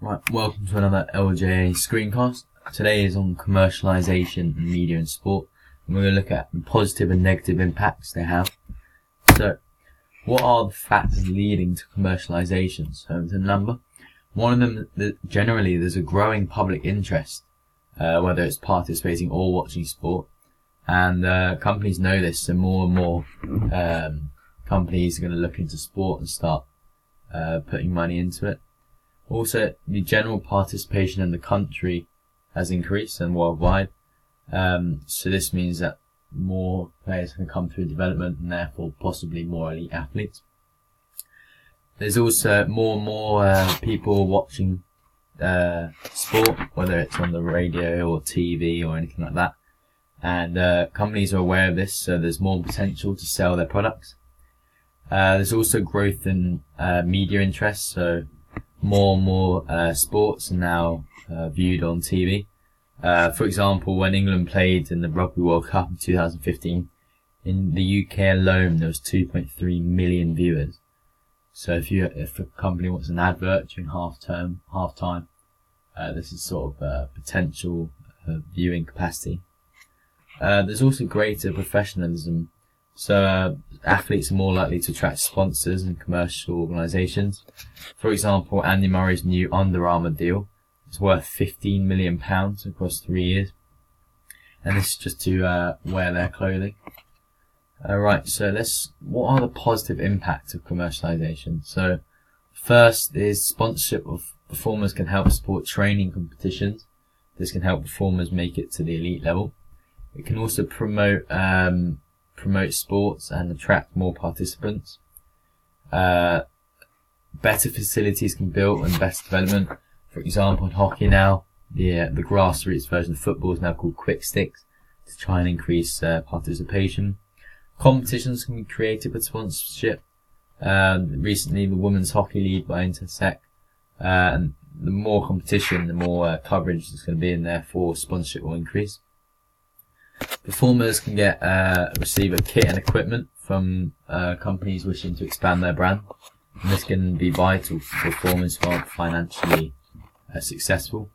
Right, welcome to another LJA screencast. Today is on commercialisation in media and sport. And we're going to look at the positive and negative impacts they have. So, what are the factors leading to commercialisation? So, there's a number. One of them, generally, there's a growing public interest, whether it's participating or watching sport. And companies know this, so more and more companies are going to look into sport and start putting money into it. Also, the general participation in the country has increased and worldwide. So this means that more players can come through development and therefore possibly more elite athletes. There's also more and more people watching sport, whether it's on the radio or TV or anything like that. And companies are aware of this, so there's more potential to sell their products. There's also growth in media interest, so more and more sports are now viewed on TV. For example, when England played in the Rugby World Cup in 2015, in the UK alone there was 2.3 million viewers. So if a company wants an advert during half time, this is sort of potential viewing capacity. There's also greater professionalism. So athletes are more likely to attract sponsors and commercial organisations. For example, Andy Murray's new Under Armour deal is worth £15 million across 3 years. And this is just to wear their clothing. Right, so what are the positive impacts of commercialisation? So first is sponsorship of performers can help support training competitions. This can help performers make it to the elite level. It can also promote sports and attract more participants. Better facilities can be built and better development. For example, in hockey now, the grassroots version of football is now called quick sticks to try and increase participation. Competitions can be created with sponsorship. Recently, the Women's Hockey League by Intersec. And the more competition, the more coverage there's going to be, and therefore sponsorship will increase. Performers can receive a kit and equipment from companies wishing to expand their brand, and this can be vital for performers who aren't financially successful.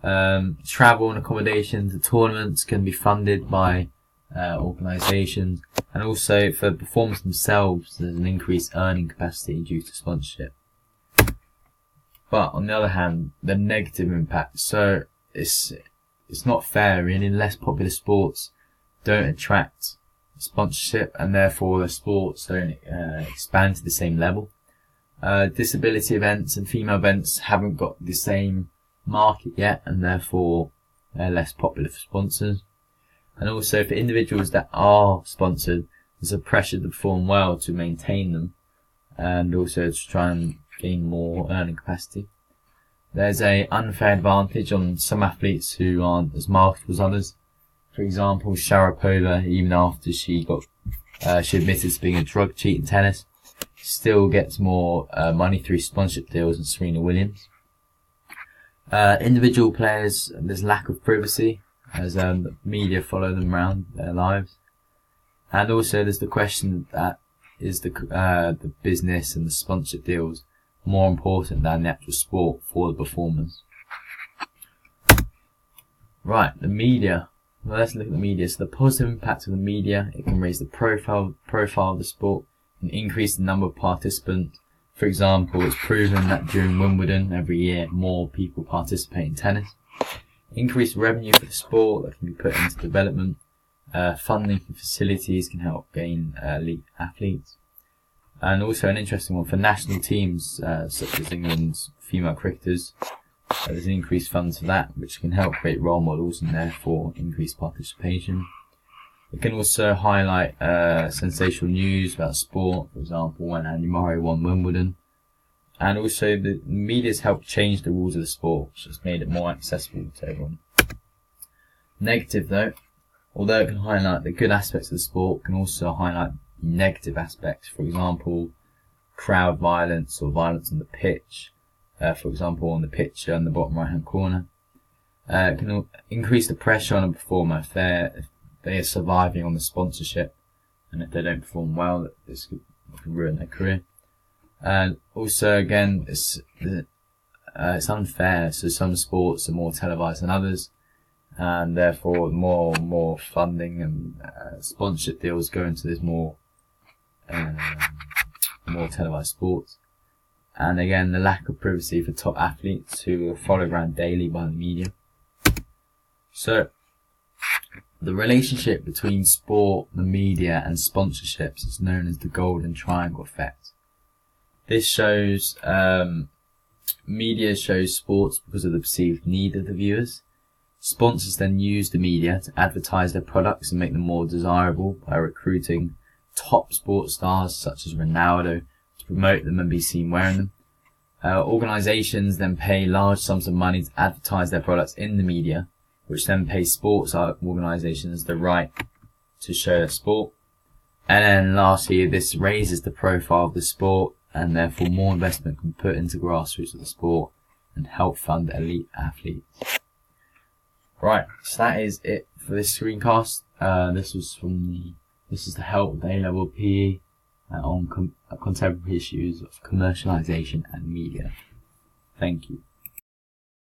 Travel and accommodation to tournaments can be funded by organisations, and also for performers themselves, there's an increased earning capacity due to sponsorship. But on the other hand, the negative impact. So it's not fair, really. Less popular sports don't attract sponsorship, and therefore the sports don't expand to the same level. Disability events and female events haven't got the same market yet, and therefore they're less popular for sponsors. And also for individuals that are sponsored, there's a pressure to perform well to maintain them, and also to try and gain more earning capacity. There's an unfair advantage on some athletes who aren't as marketable as others. For example, Sharapova, even after she admitted to being a drug cheat in tennis, still gets more money through sponsorship deals than Serena Williams. Individual players, there's lack of privacy as the media follow them around their lives. And also there's the question that is the business and the sponsorship deals more important than the actual sport for the performers. Right, the media. Well, let's look at the media. So the positive impact of the media, it can raise the profile of the sport and increase the number of participants. For example, it's proven that during Wimbledon every year more people participate in tennis. Increased revenue for the sport that can be put into development. Funding for facilities can help gain elite athletes. And also an interesting one for national teams, such as England's female cricketers. There's an increased funds for that, which can help create role models and therefore increase participation. It can also highlight sensational news about sport, for example, when Andy Murray won Wimbledon. And also the media's helped change the rules of the sport, which has made it more accessible to everyone. Negative though, although it can highlight the good aspects of the sport, it can also highlight negative aspects. For example, crowd violence or violence on the pitch. For example, on the picture in the bottom right hand corner. It can increase the pressure on a performer if they are surviving on the sponsorship, and if they don't perform well, this could ruin their career. And also, again, it's unfair. So some sports are more televised than others, and therefore more funding and sponsorship deals go into this more televised sports. And again, the lack of privacy for top athletes who are followed around daily by the media. So, the relationship between sport, the media, and sponsorships is known as the golden triangle effect. This shows, media shows sports because of the perceived need of the viewers. Sponsors then use the media to advertise their products and make them more desirable by recruiting top sports stars such as Ronaldo to promote them and be seen wearing them. Organisations then pay large sums of money to advertise their products in the media, which then pays sports organisations the right to show their sport. And then lastly, this raises the profile of the sport, and therefore more investment can be put into grassroots of the sport and help fund elite athletes. Right, so that is it for this screencast. This is the help with A-level PE on contemporary issues of commercialisation and media. Thank you.